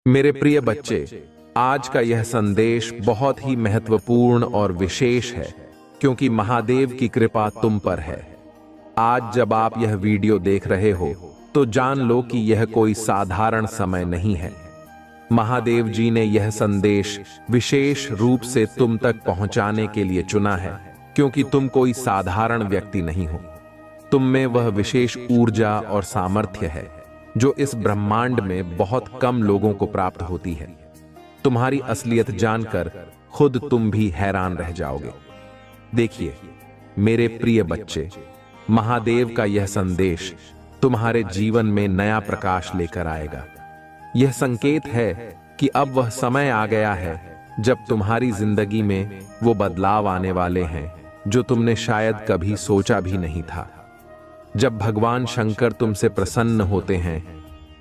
मेरे प्रिय बच्चे, आज का यह संदेश बहुत ही महत्वपूर्ण और विशेष है क्योंकि महादेव की कृपा तुम पर है। आज जब आप यह वीडियो देख रहे हो तो जान लो कि यह कोई साधारण समय नहीं है। महादेव जी ने यह संदेश विशेष रूप से तुम तक पहुंचाने के लिए चुना है क्योंकि तुम कोई साधारण व्यक्ति नहीं हो। तुम में वह विशेष ऊर्जा और सामर्थ्य है जो इस ब्रह्मांड में बहुत कम लोगों को प्राप्त होती है। तुम्हारी असलियत जानकर खुद तुम भी हैरान रह जाओगे। देखिए मेरे प्रिय बच्चे, महादेव का यह संदेश तुम्हारे जीवन में नया प्रकाश लेकर आएगा। यह संकेत है कि अब वह समय आ गया है जब तुम्हारी जिंदगी में वो बदलाव आने वाले हैं जो तुमने शायद कभी सोचा भी नहीं था। जब भगवान शंकर तुमसे प्रसन्न होते हैं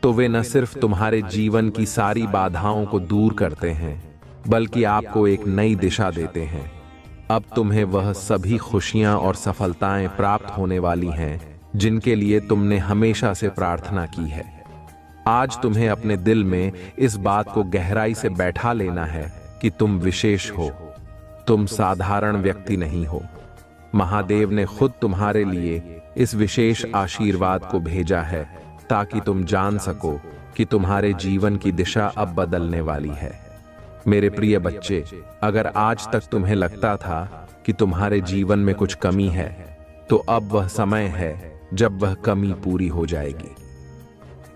तो वे न सिर्फ तुम्हारे जीवन की सारी बाधाओं को दूर करते हैं बल्कि आपको एक नई दिशा देते हैं। अब तुम्हें वह सभी खुशियां और सफलताएं प्राप्त होने वाली हैं जिनके लिए तुमने हमेशा से प्रार्थना की है। आज तुम्हें अपने दिल में इस बात को गहराई से बैठा लेना है कि तुम विशेष हो, तुम साधारण व्यक्ति नहीं हो। महादेव ने खुद तुम्हारे लिए इस विशेष आशीर्वाद को भेजा है ताकि तुम जान सको कि तुम्हारे जीवन की दिशा अब बदलने वाली है। मेरे प्रिय बच्चे, अगर आज तक तुम्हें लगता था कि तुम्हारे जीवन में कुछ कमी है तो अब वह समय है जब वह कमी पूरी हो जाएगी।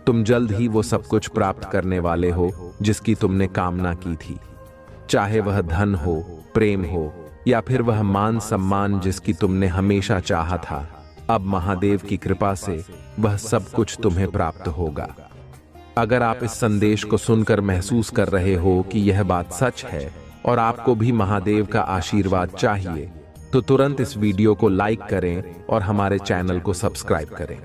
तुम जल्द ही वो सब कुछ प्राप्त करने वाले हो जिसकी तुमने कामना की थी, चाहे वह धन हो, प्रेम हो या फिर वह मान सम्मान जिसकी तुमने हमेशा चाहा था। अब महादेव की कृपा से वह सब कुछ तुम्हें प्राप्त होगा। अगर आप इस संदेश को सुनकर महसूस कर रहे हो कि यह बात सच है और आपको भी महादेव का आशीर्वाद चाहिए तो तुरंत इस वीडियो को लाइक करें और हमारे चैनल को सब्सक्राइब करें।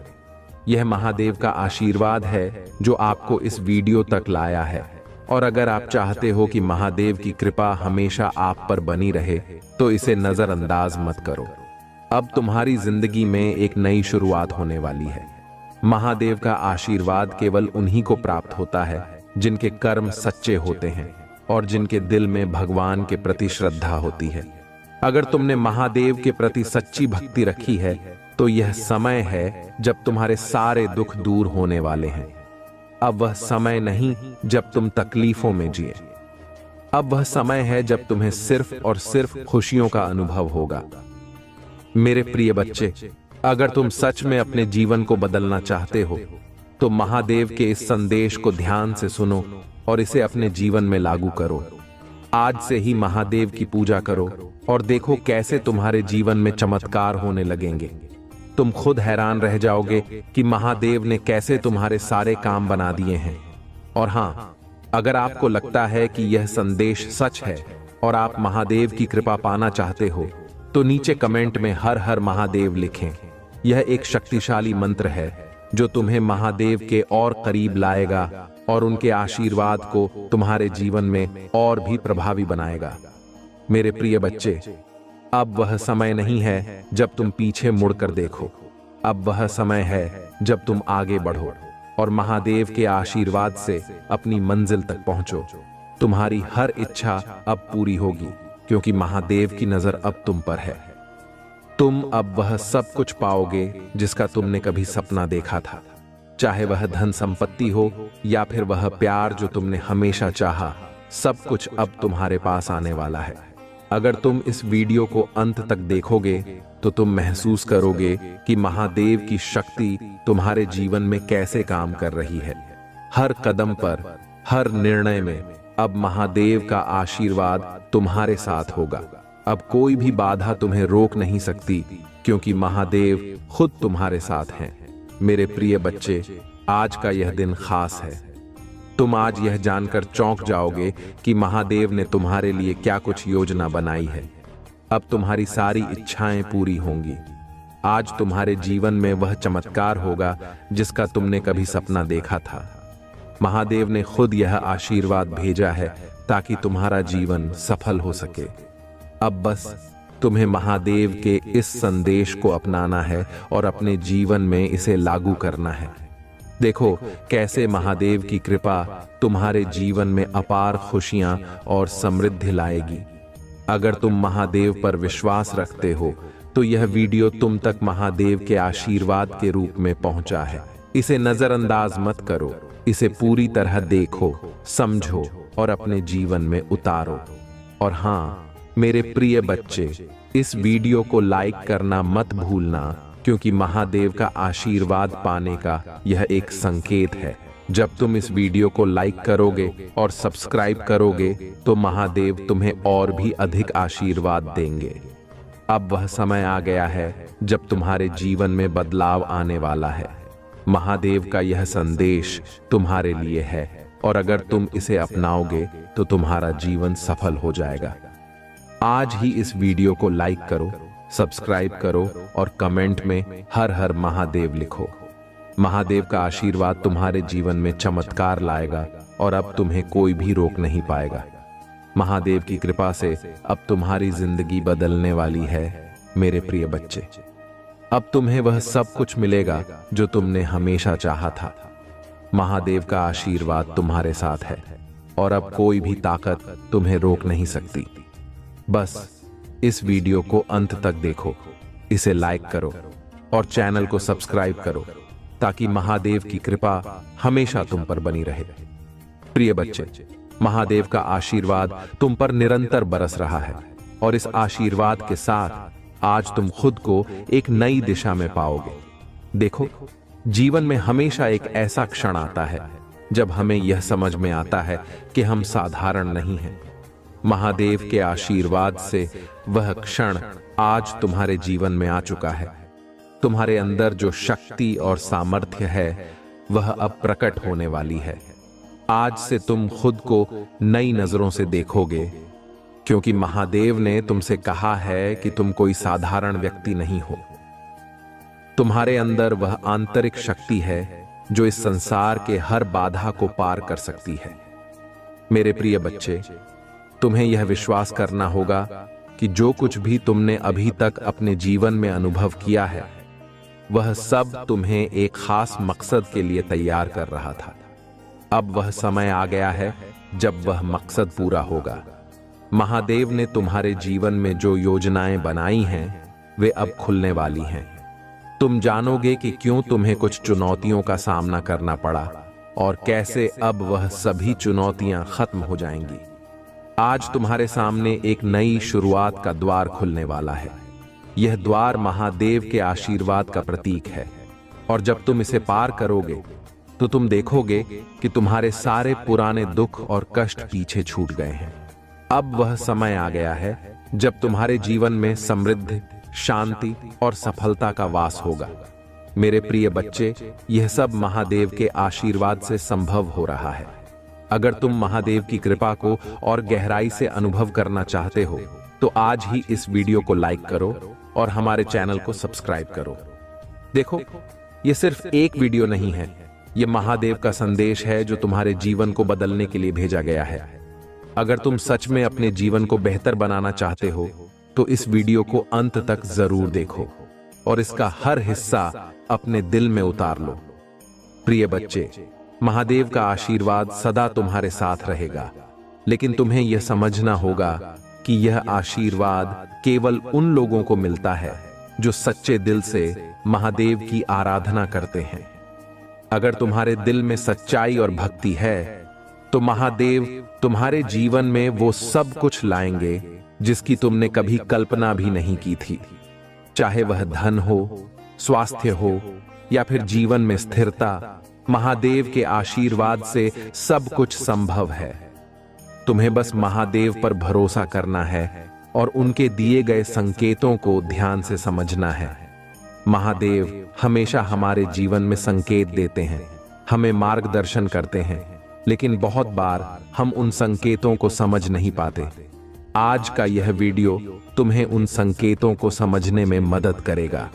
यह महादेव का आशीर्वाद है जो आपको इस वीडियो तक लाया है। और अगर आप चाहते हो कि महादेव की कृपा हमेशा आप पर बनी रहे तो इसे नजरअंदाज मत करो। अब तुम्हारी जिंदगी में एक नई शुरुआत होने वाली है। महादेव का आशीर्वाद केवल उन्हीं को प्राप्त होता है जिनके कर्म सच्चे होते हैं और जिनके दिल में भगवान के प्रति श्रद्धा होती है। अगर तुमने महादेव के प्रति सच्ची भक्ति रखी है तो यह समय है जब तुम्हारे सारे दुख दूर होने वाले हैं। अब वह समय नहीं जब तुम तकलीफों में जिए, अब वह समय है जब तुम्हें सिर्फ और सिर्फ खुशियों का अनुभव होगा। मेरे प्रिय बच्चे, अगर तुम सच में अपने जीवन को बदलना चाहते हो तो महादेव के इस संदेश को ध्यान से सुनो और इसे अपने जीवन में लागू करो। आज से ही महादेव की पूजा करो और देखो कैसे तुम्हारे जीवन में चमत्कार होने लगेंगे। तुम खुद हैरान रह जाओगे कि महादेव ने कैसे तुम्हारे सारे काम बना दिए हैं। और हाँ, अगर आपको लगता है कि यह संदेश सच है और आप महादेव की कृपा पाना चाहते हो तो नीचे कमेंट में हर हर महादेव लिखें। यह एक शक्तिशाली मंत्र है जो तुम्हें महादेव के और करीब लाएगा और उनके आशीर्वाद को तुम्हारे जीवन में और भी प्रभावी बनाएगा। मेरे प्रिय बच्चे, अब वह समय नहीं है जब तुम पीछे मुड़कर देखो, अब वह समय है जब तुम आगे बढ़ो और महादेव के आशीर्वाद से अपनी मंजिल तक पहुंचो। तुम्हारी हर इच्छा अब पूरी होगी क्योंकि महादेव की नजर अब तुम पर है। तुम अब वह सब कुछ पाओगे जिसका तुमने कभी सपना देखा था, चाहे वह धन संपत्ति हो या फिर वह प्यार जो तुमने हमेशा चाहा। सब कुछ अब तुम्हारे पास आने वाला है। अगर तुम इस वीडियो को अंत तक देखोगे तो तुम महसूस करोगे कि महादेव की शक्ति तुम्हारे जीवन में कैसे काम कर रही है। हर कदम पर, हर निर्णय में अब महादेव का आशीर्वाद तुम्हारे साथ होगा। अब कोई भी बाधा तुम्हें रोक नहीं सकती क्योंकि महादेव खुद तुम्हारे साथ हैं। मेरे प्रिय बच्चे, आज का यह दिन खास है। तुम आज यह जानकर चौंक जाओगे कि महादेव ने तुम्हारे लिए क्या कुछ योजना बनाई है। अब तुम्हारी सारी इच्छाएं पूरी होंगी। आज तुम्हारे जीवन में वह चमत्कार होगा जिसका तुमने कभी सपना देखा था। महादेव ने खुद यह आशीर्वाद भेजा है ताकि तुम्हारा जीवन सफल हो सके। अब बस तुम्हें महादेव के इस संदेश को अपनाना है और अपने जीवन में इसे लागू करना है। देखो कैसे महादेव की कृपा तुम्हारे जीवन में अपार खुशियां और समृद्धि लाएगी। अगर तुम महादेव पर विश्वास रखते हो तो यह वीडियो तुम तक महादेव के आशीर्वाद के रूप में पहुंचा है। इसे नजरअंदाज मत करो, इसे पूरी तरह देखो, समझो और अपने जीवन में उतारो। और हाँ मेरे प्रिय बच्चे, इस वीडियो को लाइक करना मत भूलना, क्योंकि महादेव का आशीर्वाद पाने का यह एक संकेत है। जब तुम इस वीडियो को लाइक करोगे और सब्सक्राइब करोगे तो महादेव तुम्हें और भी अधिक आशीर्वाद देंगे। अब वह समय आ गया है जब तुम्हारे जीवन में बदलाव आने वाला है। महादेव का यह संदेश तुम्हारे लिए है और अगर तुम इसे अपनाओगे तो तुम्हारा जीवन सफल हो जाएगा। आज ही इस वीडियो को लाइक करो, सब्सक्राइब करो और कमेंट में हर हर महादेव लिखो। महादेव का आशीर्वाद तुम्हारे जीवन में चमत्कार लाएगा और अब तुम्हें कोई भी रोक नहीं पाएगा। महादेव की कृपा से अब तुम्हारी जिंदगी बदलने वाली है मेरे प्रिय बच्चे। अब तुम्हें वह सब कुछ मिलेगा जो तुमने हमेशा चाहा था। महादेव का आशीर्वाद तुम्हारे साथ है और अब कोई भी ताकत तुम्हें रोक नहीं सकती। बस इस वीडियो को अंत तक देखो, इसे लाइक करो और चैनल को सब्सक्राइब करो ताकि महादेव की कृपा हमेशा तुम पर बनी रहे। प्रिय बच्चे, महादेव का आशीर्वाद तुम पर निरंतर बरस रहा है और इस आशीर्वाद के साथ आज तुम खुद को एक नई दिशा में पाओगे। देखो, जीवन में हमेशा एक ऐसा क्षण आता है जब हमें यह समझ में आता है कि हम साधारण नहीं हैं। महादेव के आशीर्वाद से वह क्षण आज तुम्हारे जीवन में आ चुका है। तुम्हारे अंदर जो शक्ति और सामर्थ्य है वह अब प्रकट होने वाली है। आज से तुम खुद को नई नजरों से देखोगे, क्योंकि महादेव ने तुमसे कहा है कि तुम कोई साधारण व्यक्ति नहीं हो। तुम्हारे अंदर वह आंतरिक शक्ति है जो इस संसार के हर बाधा को पार कर सकती है। मेरे प्रिय बच्चे, तुम्हें यह विश्वास करना होगा कि जो कुछ भी तुमने अभी तक अपने जीवन में अनुभव किया है वह सब तुम्हें एक खास मकसद के लिए तैयार कर रहा था। अब वह समय आ गया है जब वह मकसद पूरा होगा। महादेव ने तुम्हारे जीवन में जो योजनाएं बनाई हैं वे अब खुलने वाली हैं। तुम जानोगे कि क्यों तुम्हें कुछ चुनौतियों का सामना करना पड़ा और कैसे अब वह सभी चुनौतियां खत्म हो जाएंगी। आज तुम्हारे सामने एक नई शुरुआत का द्वार खुलने वाला है। यह द्वार महादेव के आशीर्वाद का प्रतीक है और जब तुम इसे पार करोगे तो तुम देखोगे कि तुम्हारे सारे पुराने दुख और कष्ट पीछे छूट गए हैं। अब वह समय आ गया है जब तुम्हारे जीवन में समृद्धि, शांति और सफलता का वास होगा। मेरे प्रिय बच्चे, यह सब महादेव के आशीर्वाद से संभव हो रहा है। अगर तुम महादेव की कृपा को और गहराई से अनुभव करना चाहते हो तो आज ही इस वीडियो को लाइक करो और हमारे चैनल को सब्सक्राइब करो। देखो, यह सिर्फ एक वीडियो नहीं है, यह महादेव का संदेश है जो तुम्हारे जीवन को बदलने के लिए भेजा गया है। अगर तुम सच में अपने जीवन को बेहतर बनाना चाहते हो तो इस वीडियो को अंत तक जरूर देखो और इसका हर हिस्सा अपने दिल में उतार लो। प्रिय बच्चे, महादेव का आशीर्वाद सदा तुम्हारे साथ रहेगा, लेकिन तुम्हें यह समझना होगा कि यह आशीर्वाद केवल उन लोगों को मिलता है जो सच्चे दिल से महादेव की आराधना करते हैं। अगर तुम्हारे दिल में सच्चाई और भक्ति है तो महादेव तुम्हारे जीवन में वो सब कुछ लाएंगे जिसकी तुमने कभी कल्पना भी नहीं की थी। चाहे वह धन हो, स्वास्थ्य हो या फिर जीवन में स्थिरता, महादेव के आशीर्वाद से सब कुछ संभव है। तुम्हें बस महादेव पर भरोसा करना है और उनके दिए गए संकेतों को ध्यान से समझना है। महादेव हमेशा हमारे जीवन में संकेत देते हैं, हमें मार्गदर्शन करते हैं, लेकिन बहुत बार हम उन संकेतों को समझ नहीं पाते। आज का यह वीडियो तुम्हें उन संकेतों को समझने में मदद करेगा।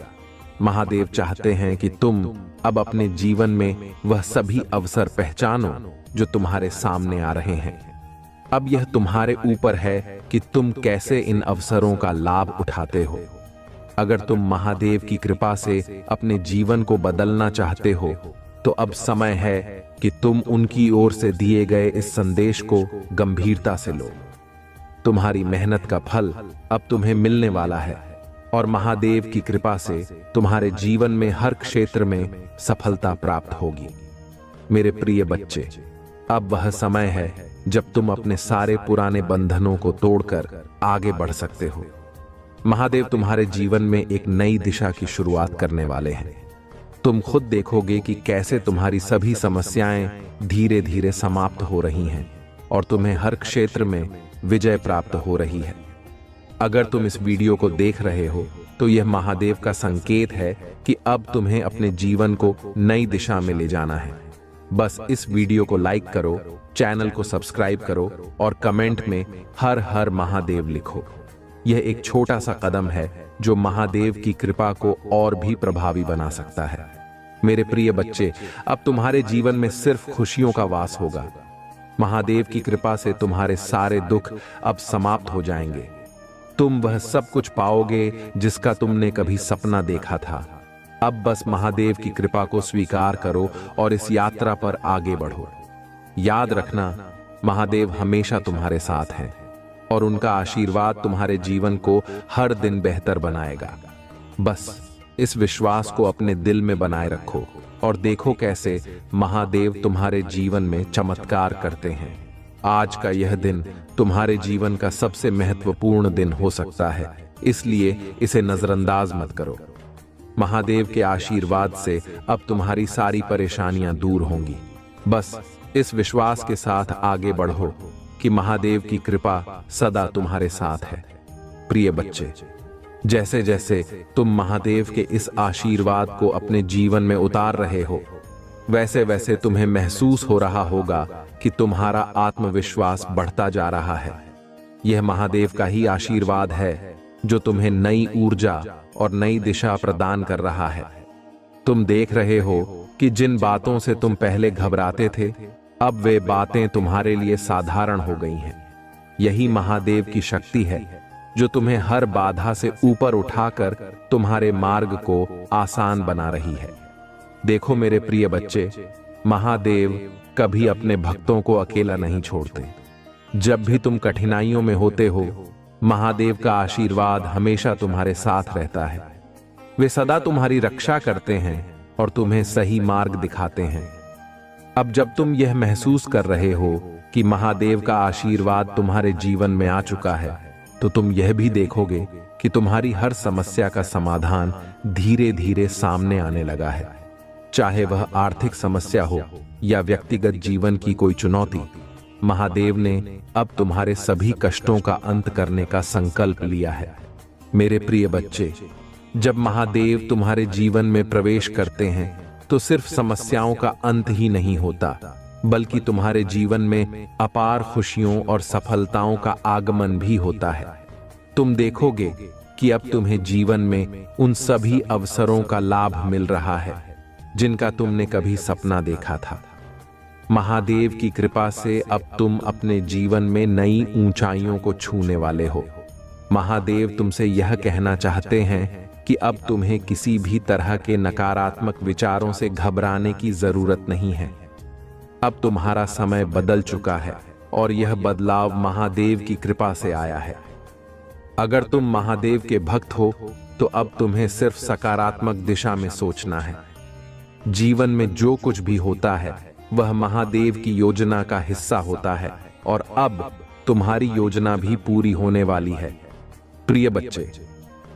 महादेव चाहते हैं कि तुम अब अपने जीवन में वह सभी अवसर पहचानो जो तुम्हारे सामने आ रहे हैं। अब यह तुम्हारे ऊपर है कि तुम कैसे इन अवसरों का लाभ उठाते हो। अगर तुम महादेव की कृपा से अपने जीवन को बदलना चाहते हो तो अब समय है कि तुम उनकी ओर से दिए गए इस संदेश को गंभीरता से लो। तुम्हारी मेहनत का फल अब तुम्हें मिलने वाला है और महादेव की कृपा से तुम्हारे जीवन में हर क्षेत्र में सफलता प्राप्त होगी। मेरे प्रिय बच्चे, अब वह समय है जब तुम अपने सारे पुराने बंधनों को तोड़कर आगे बढ़ सकते हो। महादेव तुम्हारे जीवन में एक नई दिशा की शुरुआत करने वाले हैं। तुम खुद देखोगे कि कैसे तुम्हारी सभी समस्याएं धीरे धीरे समाप्त हो रही हैं और तुम्हें हर क्षेत्र में विजय प्राप्त हो रही है। अगर तुम इस वीडियो को देख रहे हो तो यह महादेव का संकेत है कि अब तुम्हें अपने जीवन को नई दिशा में ले जाना है। बस इस वीडियो को लाइक करो, चैनल को सब्सक्राइब करो और कमेंट में हर हर महादेव लिखो। यह एक छोटा सा कदम है जो महादेव की कृपा को और भी प्रभावी बना सकता है। मेरे प्रिय बच्चे, अब तुम्हारे जीवन में सिर्फ खुशियों का वास होगा। महादेव की कृपा से तुम्हारे सारे दुख अब समाप्त हो जाएंगे। तुम वह सब कुछ पाओगे जिसका तुमने कभी सपना देखा था। अब बस महादेव की कृपा को स्वीकार करो और इस यात्रा पर आगे बढ़ो। याद रखना, महादेव हमेशा तुम्हारे साथ हैं और उनका आशीर्वाद तुम्हारे जीवन को हर दिन बेहतर बनाएगा। बस इस विश्वास को अपने दिल में बनाए रखो और देखो कैसे महादेव तुम्हारे जीवन में चमत्कार करते हैं। आज का यह दिन तुम्हारे जीवन का सबसे महत्वपूर्ण दिन हो सकता है, इसलिए इसे नजरअंदाज मत करो। महादेव के आशीर्वाद से अब तुम्हारी सारी परेशानियां दूर होंगी। बस इस विश्वास के साथ आगे बढ़ो कि महादेव की कृपा सदा तुम्हारे साथ है। प्रिय बच्चे, जैसे जैसे तुम महादेव के इस आशीर्वाद को अपने जीवन में उतार रहे हो, वैसे वैसे तुम्हें महसूस हो रहा होगा कि तुम्हारा आत्मविश्वास बढ़ता जा रहा है। यह महादेव का ही आशीर्वाद है जो तुम्हें नई ऊर्जा और नई दिशा प्रदान कर रहा है। तुम देख रहे हो कि जिन बातों से तुम पहले घबराते थे, अब वे बातें तुम्हारे लिए साधारण हो गई हैं। यही महादेव की शक्ति है जो तुम्हें हर बाधा से ऊपर उठाकर तुम्हारे मार्ग को आसान बना रही है। देखो मेरे प्रिय बच्चे, महादेव कभी अपने भक्तों को अकेला नहीं छोड़ते। जब भी तुम कठिनाइयों में होते हो, महादेव का आशीर्वाद हमेशा तुम्हारे साथ रहता है। वे सदा तुम्हारी रक्षा करते हैं और तुम्हें सही मार्ग दिखाते हैं। अब जब तुम यह महसूस कर रहे हो कि महादेव का आशीर्वाद तुम्हारे जीवन में आ चुका है, तो तुम यह भी देखोगे कि तुम्हारी हर समस्या का समाधान धीरे धीरे सामने आने लगा है। चाहे वह आर्थिक समस्या हो या व्यक्तिगत जीवन की कोई चुनौती, महादेव ने अब तुम्हारे सभी कष्टों का अंत करने का संकल्प लिया है। मेरे प्रिय बच्चे, जब महादेव तुम्हारे जीवन में प्रवेश करते हैं तो सिर्फ समस्याओं का अंत ही नहीं होता, बल्कि तुम्हारे जीवन में अपार खुशियों और सफलताओं का आगमन भी होता है। तुम देखोगे कि अब तुम्हें जीवन में उन सभी अवसरों का लाभ मिल रहा है जिनका तुमने कभी सपना देखा था। महादेव की कृपा से अब तुम अपने जीवन में नई ऊंचाइयों को छूने वाले हो। महादेव तुमसे यह कहना चाहते हैं कि अब तुम्हें किसी भी तरह के नकारात्मक विचारों से घबराने की जरूरत नहीं है। अब तुम्हारा समय बदल चुका है और यह बदलाव महादेव की कृपा से आया है। अगर तुम महादेव के भक्त हो तो अब तुम्हें सिर्फ सकारात्मक दिशा में सोचना है। जीवन में जो कुछ भी होता है वह महादेव की योजना का हिस्सा होता है और अब तुम्हारी योजना भी पूरी होने वाली है। प्रिय बच्चे,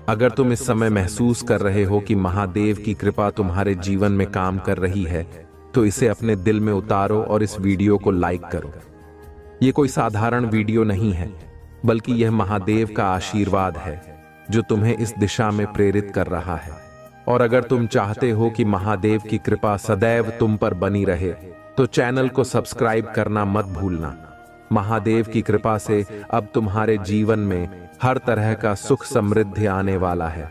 अगर तुम इस समय महसूस कर रहे हो कि महादेव की कृपा तुम्हारे जीवन में काम कर रही है, तो इसे अपने दिल में उतारो और इस वीडियो को लाइक करो। ये कोई साधारण वीडियो नहीं है, बल्कि यह महादेव का आशीर्वाद है जो तुम्हें इस दिशा में प्रेरित कर रहा है। और अगर तुम चाहते हो कि महादेव की कृपा सदैव तुम पर बनी रहे, तो चैनल को सब्सक्राइब करना मत भूलना। महादेव की कृपा से अब तुम्हारे जीवन में हर तरह का सुख समृद्धि आने वाला है।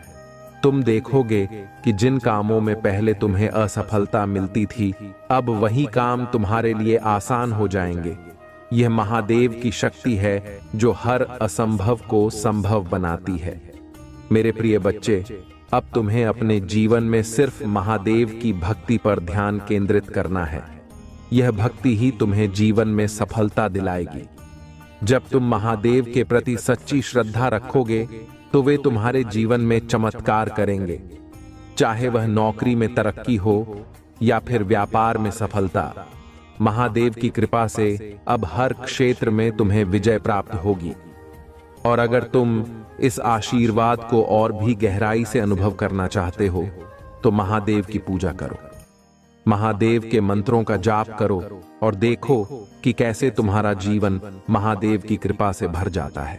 तुम देखोगे कि जिन कामों में पहले तुम्हें असफलता मिलती थी, अब वही काम तुम्हारे लिए आसान हो जाएंगे। यह महादेव की शक्ति है जो हर असंभव को संभव बनाती है। मेरे प्रिय बच्चे, अब तुम्हें अपने जीवन में सिर्फ महादेव की भक्ति पर ध्यान केंद्रित करना है। यह भक्ति ही तुम्हें जीवन में सफलता दिलाएगी। जब तुम महादेव के प्रति सच्ची श्रद्धा रखोगे तो वे तुम्हारे जीवन में चमत्कार करेंगे। चाहे वह नौकरी में तरक्की हो या फिर व्यापार में सफलता, महादेव की कृपा से अब हर क्षेत्र में तुम्हें विजय प्राप्त होगी। और अगर तुम इस आशीर्वाद को और भी गहराई से अनुभव करना चाहते हो तो महादेव की पूजा करो, महादेव के मंत्रों का जाप करो और देखो कि कैसे तुम्हारा जीवन महादेव की कृपा से भर जाता है।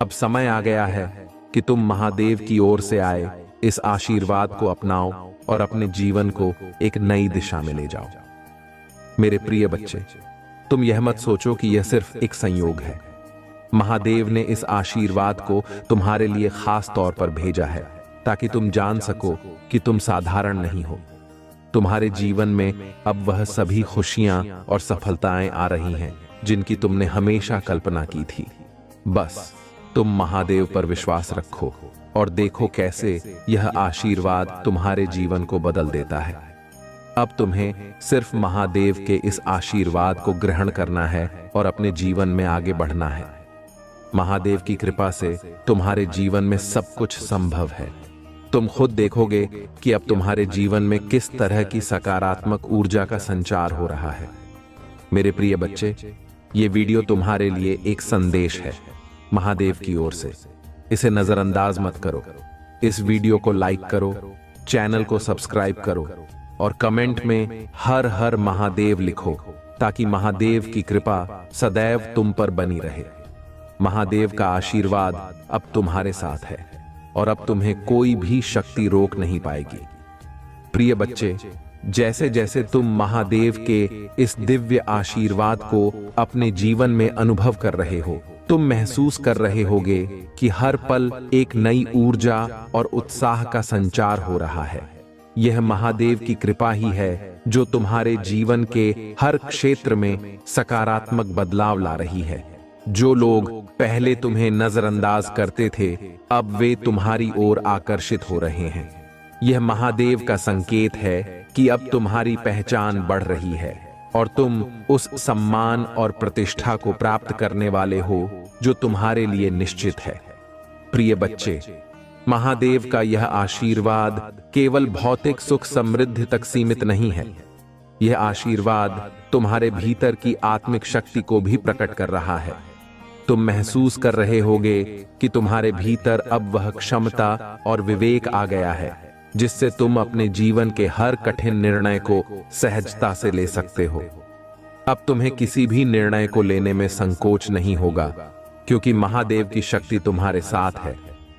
अब समय आ गया है कि तुम महादेव की ओर से आए इस आशीर्वाद को अपनाओ और अपने जीवन को एक नई दिशा में ले जाओ। मेरे प्रिय बच्चे, तुम यह मत सोचो कि यह सिर्फ एक संयोग है। महादेव ने इस आशीर्वाद को तुम्हारे लिए खास तौर पर भेजा है ताकि तुम जान सको कि तुम साधारण नहीं हो। तुम्हारे जीवन में अब वह सभी खुशियां और सफलताएं आ रही हैं जिनकी तुमने हमेशा कल्पना की थी। बस तुम महादेव पर विश्वास रखो और देखो कैसे यह आशीर्वाद तुम्हारे जीवन को बदल देता है। अब तुम्हें सिर्फ महादेव के इस आशीर्वाद को ग्रहण करना है और अपने जीवन में आगे बढ़ना है। महादेव की कृपा से तुम्हारे जीवन में सब कुछ संभव है। तुम खुद देखोगे कि अब तुम्हारे जीवन में किस तरह की सकारात्मक ऊर्जा का संचार हो रहा है। मेरे प्रिय बच्चे, ये वीडियो तुम्हारे लिए एक संदेश है महादेव की ओर से। इसे नजरअंदाज मत करो। इस वीडियो को लाइक करो, चैनल को सब्सक्राइब करो और कमेंट में हर हर महादेव लिखो ताकि महादेव की कृपा सदैव तुम पर बनी रहे। महादेव का आशीर्वाद अब तुम्हारे साथ है और अब तुम्हें कोई भी शक्ति रोक नहीं पाएगी। प्रिय बच्चे, जैसे जैसे तुम महादेव के इस दिव्य आशीर्वाद को अपने जीवन में अनुभव कर रहे हो, तुम महसूस कर रहे होगे कि हर पल एक नई ऊर्जा और उत्साह का संचार हो रहा है। यह महादेव की कृपा ही है जो तुम्हारे जीवन के हर क्षेत्र में सकारात्मक बदलाव ला रही है। जो लोग पहले तुम्हें नजरअंदाज करते थे, अब वे तुम्हारी ओर आकर्षित हो रहे हैं। यह महादेव का संकेत है कि अब तुम्हारी पहचान बढ़ रही है और तुम उस सम्मान और प्रतिष्ठा को प्राप्त करने वाले हो जो तुम्हारे लिए निश्चित है। प्रिय बच्चे, महादेव का यह आशीर्वाद केवल भौतिक सुख समृद्धि तक सीमित नहीं है। यह आशीर्वाद तुम्हारे भीतर की आत्मिक शक्ति को भी प्रकट कर रहा है। तुम महसूस कर रहे होगे कि तुम्हारे भीतर अब वह क्षमता और विवेक आ गया है जिससे तुम अपने जीवन के हर कठिन निर्णय को सहजता से ले सकते हो। अब तुम्हें किसी भी निर्णय को लेने में संकोच नहीं होगा क्योंकि महादेव की शक्ति तुम्हारे साथ है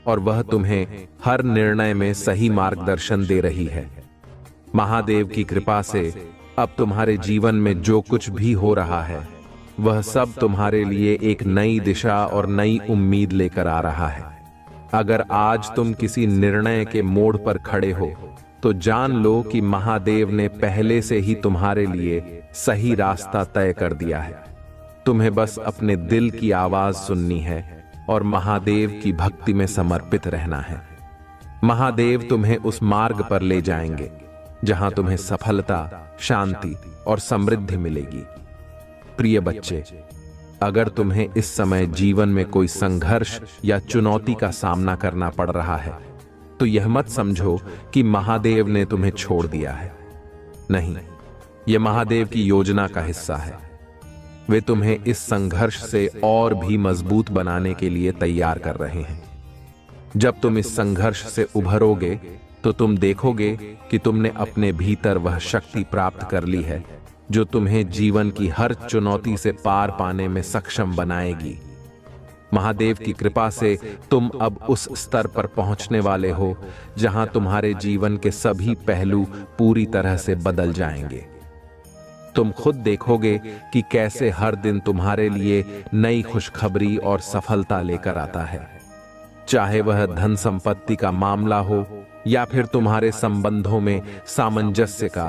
और वह तुम्हें हर निर्णय में सही मार्गदर्शन दे रही है। महादेव की कृपा से अब तुम्हारे जीवन में जो कुछ भी हो रहा है वह सब तुम्हारे लिए एक नई दिशा और नई उम्मीद लेकर आ रहा है। अगर आज तुम किसी निर्णय के मोड़ पर खड़े हो तो जान लो कि महादेव ने पहले से ही तुम्हारे लिए सही रास्ता तय कर दिया है। तुम्हें बस अपने दिल की आवाज सुननी है और महादेव की भक्ति में समर्पित रहना है। महादेव तुम्हें उस मार्ग पर ले जाएंगे जहां तुम्हें सफलता, शांति और समृद्धि मिलेगी। प्रिय बच्चे, अगर तुम्हें इस समय जीवन में कोई संघर्ष या चुनौती का सामना करना पड़ रहा है तो यह मत समझो कि महादेव ने तुम्हें छोड़ दिया है। नहीं, यह महादेव की योजना का हिस्सा है। वे तुम्हें इस संघर्ष से और भी मजबूत बनाने के लिए तैयार कर रहे हैं। जब तुम इस संघर्ष से उभरोगे तो तुम देखोगे कि तुमने अपने भीतर वह शक्ति प्राप्त कर ली है जो तुम्हें जीवन की हर चुनौती से पार पाने में सक्षम बनाएगी। महादेव की कृपा से तुम अब उस स्तर पर पहुंचने वाले हो जहां तुम्हारे जीवन के सभी पहलू पूरी तरह से बदल जाएंगे। तुम खुद देखोगे कि कैसे हर दिन तुम्हारे लिए नई खुशखबरी और सफलता लेकर आता है। चाहे वह धन संपत्ति का मामला हो या फिर तुम्हारे संबंधों में सामंजस्य का,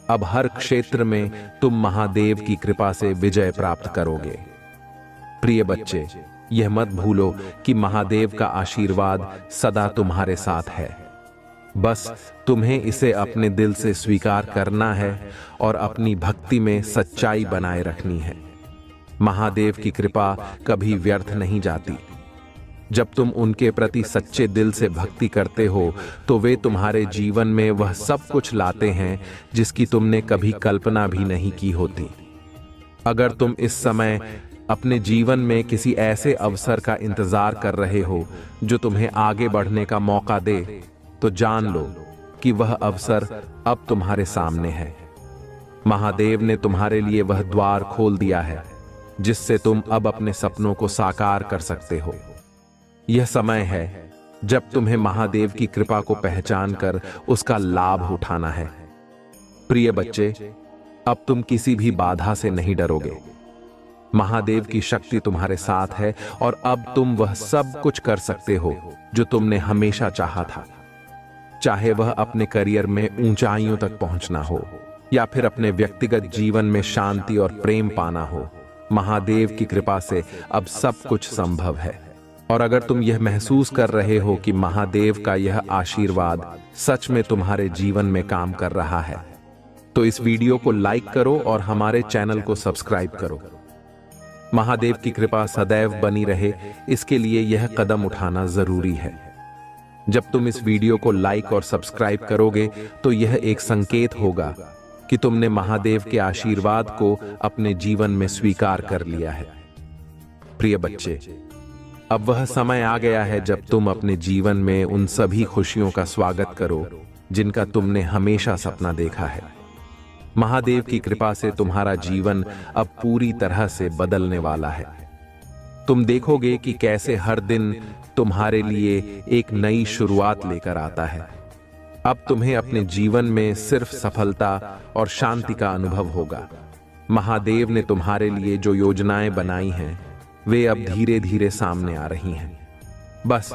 अब हर क्षेत्र में तुम महादेव की कृपा से विजय प्राप्त करोगे। प्रिय बच्चे, यह मत भूलो कि महादेव का आशीर्वाद सदा तुम्हारे साथ है। बस तुम्हें इसे अपने दिल से स्वीकार करना है और अपनी भक्ति में सच्चाई बनाए रखनी है। महादेव की कृपा कभी व्यर्थ नहीं जाती। जब तुम उनके प्रति सच्चे दिल से भक्ति करते हो तो वे तुम्हारे जीवन में वह सब कुछ लाते हैं जिसकी तुमने कभी कल्पना भी नहीं की होती। अगर तुम इस समय अपने जीवन में किसी ऐसे अवसर का इंतजार कर रहे हो जो तुम्हें आगे बढ़ने का मौका दे, तो जान लो कि वह अवसर अब तुम्हारे सामने है। महादेव ने तुम्हारे लिए वह द्वार खोल दिया है जिससे तुम अब अपने सपनों को साकार कर सकते हो। यह समय है जब तुम्हें महादेव की कृपा को पहचान कर उसका लाभ उठाना है। प्रिय बच्चे, अब तुम किसी भी बाधा से नहीं डरोगे। महादेव की शक्ति तुम्हारे साथ है और अब तुम वह सब कुछ कर सकते हो जो तुमने हमेशा चाहा था। चाहे वह अपने करियर में ऊंचाइयों तक पहुंचना हो या फिर अपने व्यक्तिगत जीवन में शांति और प्रेम पाना हो, महादेव की कृपा से अब सब कुछ संभव है। और अगर तुम यह महसूस कर रहे हो कि महादेव का यह आशीर्वाद सच में तुम्हारे जीवन में काम कर रहा है, तो इस वीडियो को लाइक करो और हमारे चैनल को सब्सक्राइब करो। महादेव की कृपा सदैव बनी रहे, इसके लिए यह कदम उठाना जरूरी है। जब तुम इस वीडियो को लाइक और सब्सक्राइब करोगे तो यह एक संकेत होगा कि तुमने महादेव के आशीर्वाद को अपने जीवन में स्वीकार कर लिया है। प्रिय बच्चे, अब वह समय आ गया है जब तुम अपने जीवन में उन सभी खुशियों का स्वागत करो जिनका तुमने हमेशा सपना देखा है। महादेव की कृपा से तुम्हारा जीवन अब पूरी तरह से बदलने वाला है। तुम देखोगे कि कैसे हर दिन तुम्हारे लिए एक नई शुरुआत लेकर आता है। अब तुम्हें अपने जीवन में सिर्फ सफलता और शांति का अनुभव होगा। महादेव ने तुम्हारे लिए जो योजनाएं बनाई हैं, वे अब धीरे धीरे सामने आ रही हैं। बस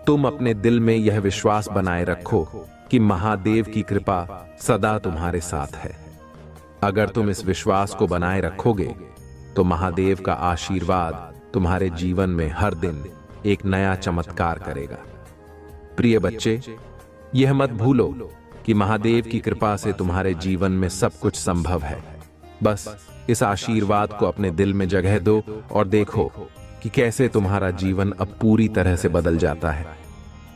तुम अपने दिल में यह विश्वास बनाए रखो कि महादेव की कृपा सदा तुम्हारे साथ है। अगर तुम इस विश्वास को बनाए रखोगे तो महादेव का आशीर्वाद तुम्हारे जीवन में हर दिन एक नया चमत्कार करेगा। प्रिय बच्चे, यह मत भूलो कि महादेव की कृपा से तुम्हारे जीवन में सब कुछ संभव है। बस इस आशीर्वाद को अपने दिल में जगह दो और देखो कि कैसे तुम्हारा जीवन अब पूरी तरह से बदल जाता है।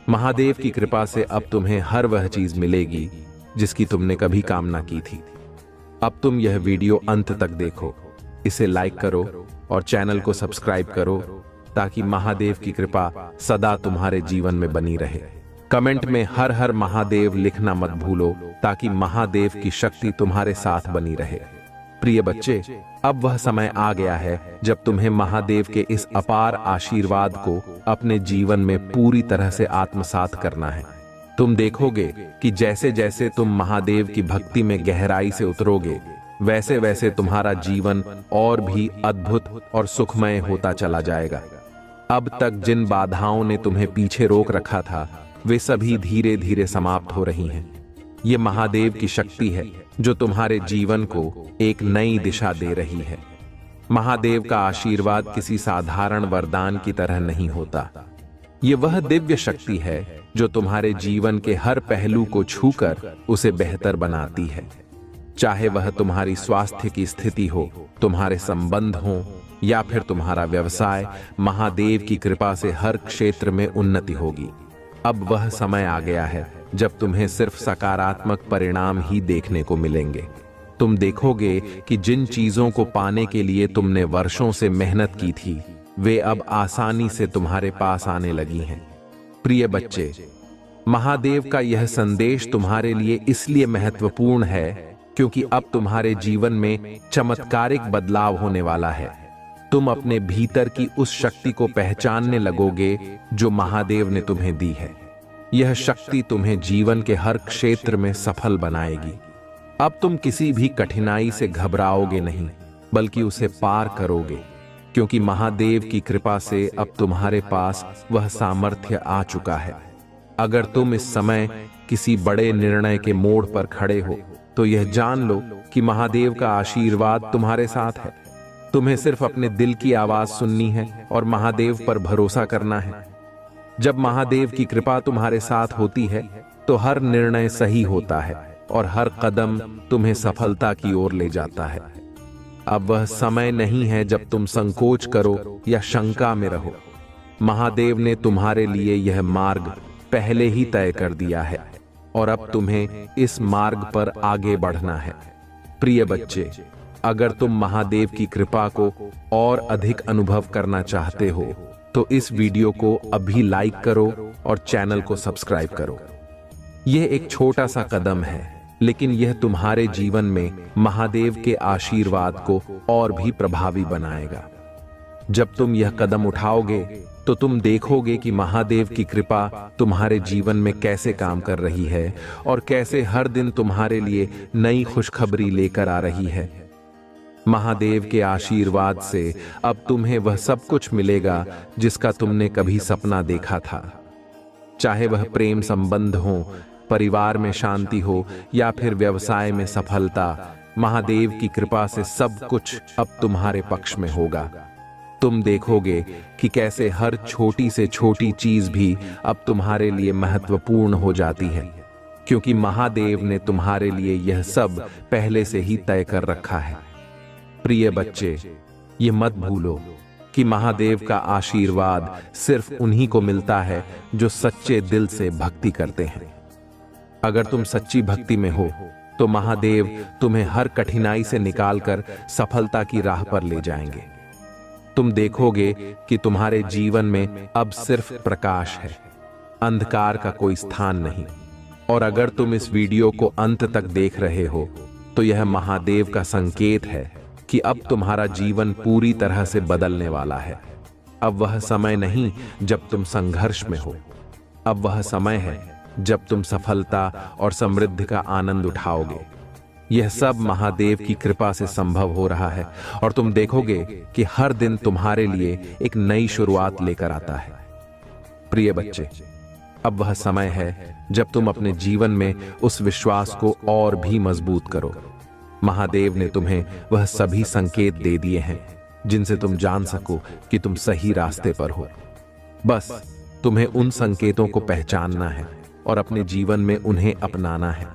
महादेव की कृपा से अब तुम्हें हर वह चीज मिलेगी जिसकी तुमने कभी कामना की थी। अब तुम यह वीडियो अंत तक देखो, इसे लाइक करो और चैनल को सब्सक्राइब करो ताकि महादेव की कृपा सदा तुम्हारे जीवन में बनी रहे। कमेंट में हर हर महादेव लिखना मत भूलो ताकि महादेव की शक्ति तुम्हारे साथ बनी रहे। प्रिय बच्चे, अब वह समय आ गया है जब तुम्हें महादेव के इस अपार आशीर्वाद को अपने जीवन में पूरी तरह से आत्मसात करना है। तुम देखोगे कि जैसे जैसे तुम महादेव की भक्ति में गहराई से उतरोगे, वैसे वैसे तुम्हारा जीवन और भी अद्भुत और सुखमय होता चला जाएगा। अब तक जिन बाधाओं ने तुम्हें पीछे रोक रखा था, वे सभी धीरे धीरे समाप्त हो रही हैं। ये महादेव की शक्ति है जो तुम्हारे जीवन को एक नई दिशा दे रही है। महादेव का आशीर्वाद किसी साधारण वरदान की तरह नहीं होता। ये वह दिव्य शक्ति है जो तुम्हारे जीवन के हर पहलू को छूकर उसे बेहतर बनाती है। चाहे वह तुम्हारी स्वास्थ्य की स्थिति हो, तुम्हारे संबंध हो या फिर तुम्हारा व्यवसाय, महादेव की कृपा से हर क्षेत्र में उन्नति होगी। अब वह समय आ गया है जब तुम्हें सिर्फ सकारात्मक परिणाम ही देखने को मिलेंगे। तुम देखोगे कि जिन चीजों को पाने के लिए तुमने वर्षों से मेहनत की थी, वे अब आसानी से तुम्हारे पास आने लगी हैं। प्रिय बच्चे, महादेव का यह संदेश तुम्हारे लिए इसलिए महत्वपूर्ण है क्योंकि अब तुम्हारे जीवन में चमत्कारिक बदलाव होने वाला है। तुम अपने भीतर की उस शक्ति को पहचानने लगोगे जो महादेव ने तुम्हें दी है। यह शक्ति तुम्हें जीवन के हर क्षेत्र में सफल बनाएगी। अब तुम किसी भी कठिनाई से घबराओगे नहीं, बल्कि उसे पार करोगे, क्योंकि महादेव की कृपा से अब तुम्हारे पास वह सामर्थ्य आ चुका है। अगर तुम इस समय किसी बड़े निर्णय के मोड़ पर खड़े हो, तो यह जान लो कि महादेव का आशीर्वाद तुम्हारे साथ है। तुम्हें सिर्फ अपने दिल की आवाज सुननी है और महादेव पर भरोसा करना है। जब महादेव की कृपा तुम्हारे साथ होती है, तो हर निर्णय सही होता है और हर कदम तुम्हें सफलता की ओर ले जाता है। अब वह समय नहीं है जब तुम संकोच करो या शंका में रहो। महादेव ने तुम्हारे लिए यह मार्ग पहले ही तय कर दिया है और अब तुम्हें इस मार्ग पर आगे बढ़ना है। प्रिय बच्चे, अगर तुम महादेव की कृपा को और अधिक अनुभव करना चाहते हो तो इस वीडियो को अभी लाइक करो और चैनल को सब्सक्राइब करो। यह एक छोटा सा कदम है, लेकिन यह तुम्हारे जीवन में महादेव के आशीर्वाद को और भी प्रभावी बनाएगा। जब तुम यह कदम उठाओगे तो तुम देखोगे कि महादेव की कृपा तुम्हारे जीवन में कैसे काम कर रही है और कैसे हर दिन तुम्हारे लिए नई खुशखबरी लेकर आ रही है। महादेव के आशीर्वाद से अब तुम्हें वह सब कुछ मिलेगा जिसका तुमने कभी सपना देखा था। चाहे वह प्रेम संबंध हो, परिवार में शांति हो या फिर व्यवसाय में सफलता, महादेव की कृपा से सब कुछ अब तुम्हारे पक्ष में होगा। तुम देखोगे कि कैसे हर छोटी से छोटी चीज भी अब तुम्हारे लिए महत्वपूर्ण हो जाती है, क्योंकि महादेव ने तुम्हारे लिए यह सब पहले से ही तय कर रखा है। प्रिय बच्चे, ये मत भूलो कि महादेव का आशीर्वाद सिर्फ उन्हीं को मिलता है जो सच्चे दिल से भक्ति करते हैं। अगर तुम सच्ची भक्ति में हो तो महादेव तुम्हें हर कठिनाई से निकालकर सफलता की राह पर ले जाएंगे। तुम देखोगे कि तुम्हारे जीवन में अब सिर्फ प्रकाश है, अंधकार का कोई स्थान नहीं। और अगर तुम इस वीडियो को अंत तक देख रहे हो तो यह महादेव का संकेत है कि अब तुम्हारा जीवन पूरी तरह से बदलने वाला है। अब वह समय नहीं जब तुम संघर्ष में हो, अब वह समय है जब तुम सफलता और समृद्धि का आनंद उठाओगे। यह सब महादेव की कृपा से संभव हो रहा है और तुम देखोगे कि हर दिन तुम्हारे लिए एक नई शुरुआत लेकर आता है। प्रिय बच्चे, अब वह समय है जब तुम अपने जीवन में उस विश्वास को और भी मजबूत करो। महादेव ने तुम्हें वह सभी संकेत दे दिए हैं जिनसे तुम जान सको कि तुम सही रास्ते पर हो। बस तुम्हें उन संकेतों को पहचानना है और अपने जीवन में उन्हें अपनाना है।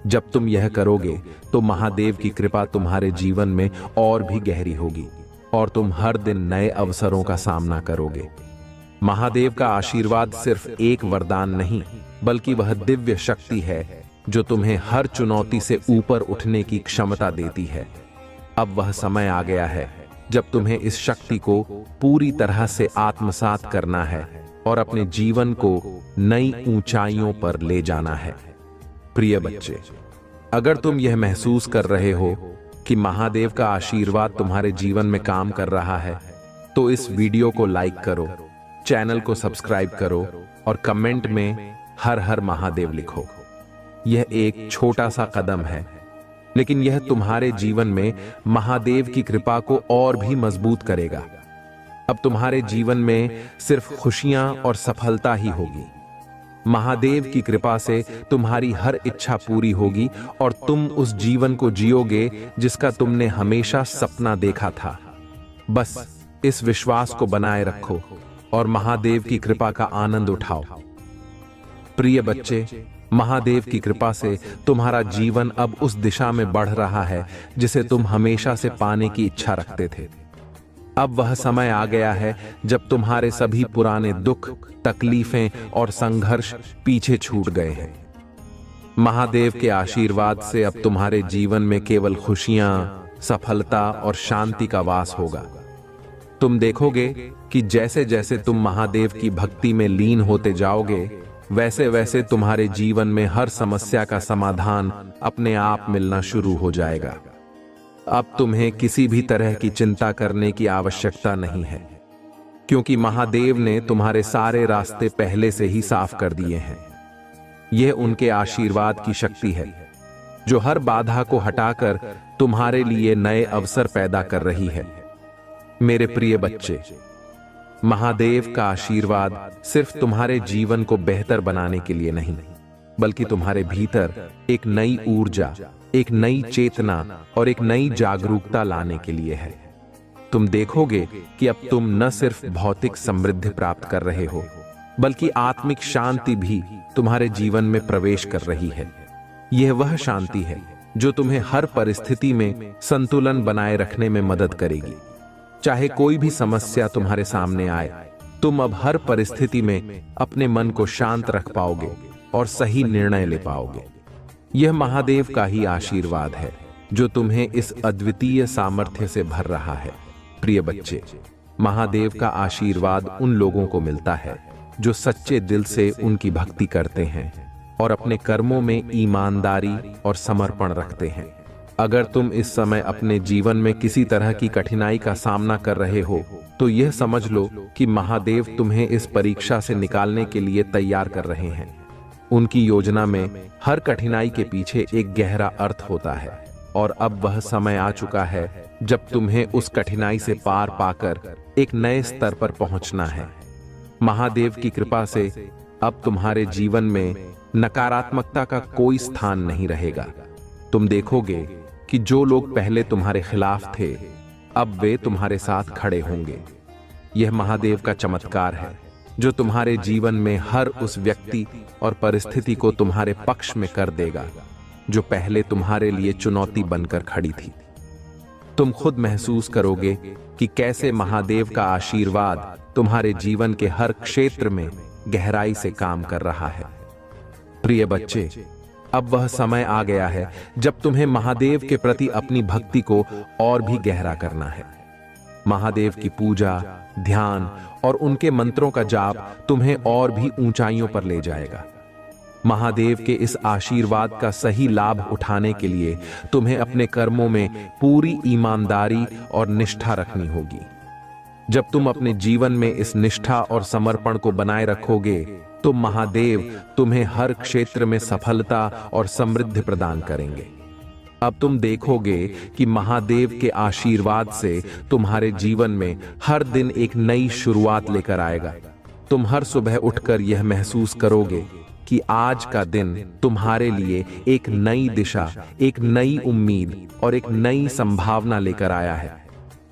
जब तुम यह करोगे तो महादेव की कृपा तुम्हारे जीवन में और भी गहरी होगी और तुम हर दिन नए अवसरों का सामना करोगे। महादेव का आशीर्वाद सिर्फ एक वरदान नहीं, बल्कि वह दिव्य शक्ति है जो तुम्हें हर चुनौती से ऊपर उठने की क्षमता देती है। अब वह समय आ गया है जब तुम्हें इस शक्ति को पूरी तरह से आत्मसात करना है और अपने जीवन को नई ऊंचाइयों पर ले जाना है। प्रिय बच्चे, अगर तुम यह महसूस कर रहे हो कि महादेव का आशीर्वाद तुम्हारे जीवन में काम कर रहा है तो इस वीडियो को लाइक करो, चैनल को सब्सक्राइब करो और कमेंट में हर हर महादेव लिखो। यह एक छोटा सा कदम है, लेकिन यह तुम्हारे जीवन में महादेव की कृपा को और भी मजबूत करेगा। अब तुम्हारे जीवन में सिर्फ खुशियां और सफलता ही होगी। महादेव की कृपा से तुम्हारी हर इच्छा पूरी होगी और तुम उस जीवन को जियोगे जिसका तुमने हमेशा सपना देखा था। बस इस विश्वास को बनाए रखो और महादेव की कृपा का आनंद उठाओ। प्रिय बच्चे, महादेव की कृपा से तुम्हारा जीवन अब उस दिशा में बढ़ रहा है जिसे तुम हमेशा से पाने की इच्छा रखते थे। अब वह समय आ गया है जब तुम्हारे सभी पुराने दुख, तकलीफें और संघर्ष पीछे छूट गए हैं। महादेव के आशीर्वाद से अब तुम्हारे जीवन में केवल खुशियां, सफलता और शांति का वास होगा। तुम देखोगे कि जैसे जैसे तुम महादेव की भक्ति में लीन होते जाओगे, वैसे वैसे तुम्हारे जीवन में हर समस्या का समाधान अपने आप मिलना शुरू हो जाएगा। अब तुम्हें किसी भी तरह की चिंता करने की आवश्यकता नहीं है, क्योंकि महादेव ने तुम्हारे सारे रास्ते पहले से ही साफ कर दिए हैं। यह उनके आशीर्वाद की शक्ति है जो हर बाधा को हटाकर तुम्हारे लिए नए अवसर पैदा कर रही है। मेरे प्रिय बच्चे, महादेव का आशीर्वाद सिर्फ तुम्हारे जीवन को बेहतर बनाने के लिए नहीं, बल्कि तुम्हारे भीतर एक नई ऊर्जा, एक नई चेतना और एक नई जागरूकता लाने के लिए है। तुम देखोगे कि अब तुम न सिर्फ भौतिक समृद्धि प्राप्त कर रहे हो, बल्कि आत्मिक शांति भी तुम्हारे जीवन में प्रवेश कर रही है। यह वह शांति है जो तुम्हें हर परिस्थिति में संतुलन बनाए रखने में मदद करेगी। चाहे कोई भी समस्या तुम्हारे सामने आए, तुम अब हर परिस्थिति में अपने मन को शांत रख पाओगे और सही निर्णय ले पाओगे। यह महादेव का ही आशीर्वाद है जो तुम्हें इस अद्वितीय सामर्थ्य से भर रहा है। प्रिय बच्चे, महादेव का आशीर्वाद उन लोगों को मिलता है जो सच्चे दिल से उनकी भक्ति करते हैं और अपने कर्मों में ईमानदारी और समर्पण रखते हैं। अगर तुम इस समय अपने जीवन में किसी तरह की कठिनाई का सामना कर रहे हो, तो यह समझ लो कि महादेव तुम्हें इस परीक्षा से निकालने के लिए तैयार कर रहे हैं। उनकी योजना में हर कठिनाई के पीछे एक गहरा अर्थ होता है और अब वह समय आ चुका है जब तुम्हें उस कठिनाई से पार पाकर एक नए स्तर पर पहुंचना है। महादेव की कृपा से अब तुम्हारे जीवन में नकारात्मकता का कोई स्थान नहीं रहेगा। तुम देखोगे कि जो लोग पहले तुम्हारे खिलाफ थे, अब वे तुम्हारे साथ खड़े होंगे। यह महादेव का चमत्कार है जो तुम्हारे जीवन में हर उस व्यक्ति और परिस्थिति को तुम्हारे पक्ष में कर देगा जो पहले तुम्हारे लिए चुनौती बनकर खड़ी थी। तुम खुद महसूस करोगे कि कैसे महादेव का आशीर्वाद तुम्हारे जीवन के हर क्षेत्र में गहराई से काम कर रहा है। प्रिय बच्चे, अब वह समय आ गया है जब तुम्हें महादेव के प्रति अपनी भक्ति को और भी गहरा करना है। महादेव की पूजा, ध्यान और उनके मंत्रों का जाप तुम्हें और भी ऊंचाइयों पर ले जाएगा। महादेव के इस आशीर्वाद का सही लाभ उठाने के लिए तुम्हें अपने कर्मों में पूरी ईमानदारी और निष्ठा रखनी होगी। जब तुम अपने जीवन में इस निष्ठा और समर्पण को बनाए रखोगे, तो महादेव तुम्हें हर क्षेत्र में सफलता और समृद्धि प्रदान करेंगे। अब तुम देखोगे कि महादेव के आशीर्वाद से तुम्हारे जीवन में हर दिन एक नई शुरुआत लेकर आएगा। तुम हर सुबह उठकर यह महसूस करोगे कि आज का दिन तुम्हारे लिए एक नई दिशा, एक नई उम्मीद और एक नई संभावना लेकर आया है।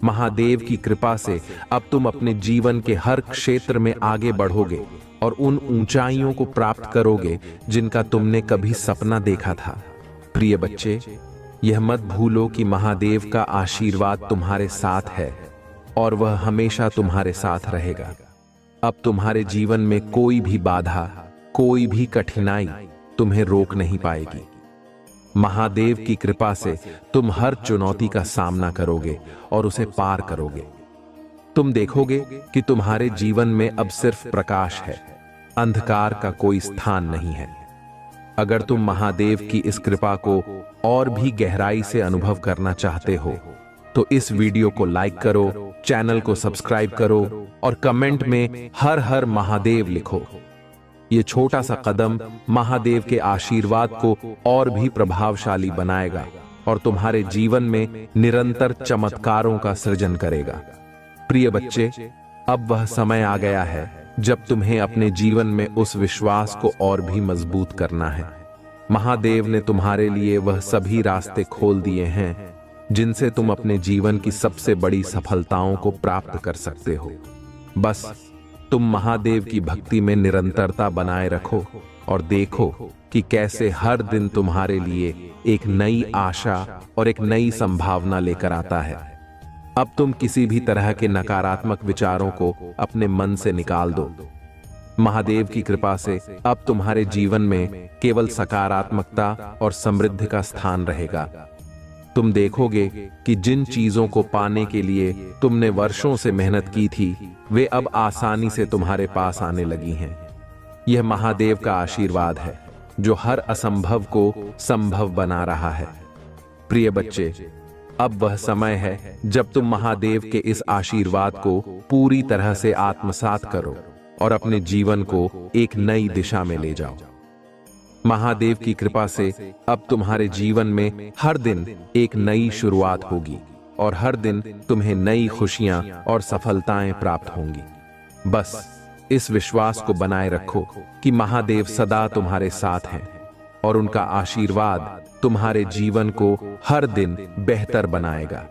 महादेव की कृपा से अब तुम अपने जीवन के हर क्षेत्र में आगे बढ़ोगे और उन ऊंचाइयों को प्राप्त करोगे जिनका तुमने कभी सपना देखा था। प्रिय बच्चे, यह मत भूलो कि महादेव का आशीर्वाद तुम्हारे साथ है और वह हमेशा तुम्हारे साथ रहेगा। अब तुम्हारे जीवन में कोई भी बाधा, कोई भी कठिनाई तुम्हें रोक नहीं पाएगी। महादेव की कृपा से तुम हर चुनौती का सामना करोगे और उसे पार करोगे। तुम देखोगे कि तुम्हारे जीवन में अब सिर्फ प्रकाश है, अंधकार का कोई स्थान नहीं है। अगर तुम महादेव की इस कृपा को और भी गहराई से अनुभव करना चाहते हो, तो इस वीडियो को लाइक करो, चैनल को सब्सक्राइब करो और कमेंट में हर हर महादेव लिखो। ये छोटा सा कदम महादेव के आशीर्वाद को और भी प्रभावशाली बनाएगा और तुम्हारे जीवन में निरंतर चमत्कारों का सृजन करेगा। प्रिय बच्चे, अब वह समय आ गया है जब तुम्हें अपने जीवन में उस विश्वास को और भी मजबूत करना है। महादेव ने तुम्हारे लिए वह सभी रास्ते खोल दिए हैं जिनसे तुम अपने जीवन की सबसे बड़ी सफलताओं को प्राप्त कर सकते हो। बस तुम महादेव की भक्ति में निरंतरता बनाए रखो और देखो कि कैसे हर दिन तुम्हारे लिए एक नई आशा और एक नई संभावना लेकर आता है। अब तुम किसी भी तरह के नकारात्मक विचारों को अपने मन से निकाल दो। महादेव की कृपा से अब तुम्हारे जीवन में केवल सकारात्मकता और समृद्धि का स्थान रहेगा। तुम देखोगे कि जिन चीजों को पाने के लिए तुमने वर्षों से मेहनत की थी, वे अब आसानी से तुम्हारे पास आने लगी हैं। यह महादेव का आशीर्वाद है जो हर असंभव को संभव बना रहा है। प्रिय बच्चे, अब वह समय है जब तुम महादेव के इस आशीर्वाद को पूरी तरह से आत्मसात करो और अपने जीवन को एक नई दिशा में ले जाओ। महादेव की कृपा से अब तुम्हारे जीवन में हर दिन एक नई शुरुआत होगी और हर दिन तुम्हें नई खुशियां और सफलताएं प्राप्त होंगी। बस इस विश्वास को बनाए रखो कि महादेव सदा तुम्हारे साथ हैं और उनका आशीर्वाद तुम्हारे जीवन को हर दिन बेहतर बनाएगा।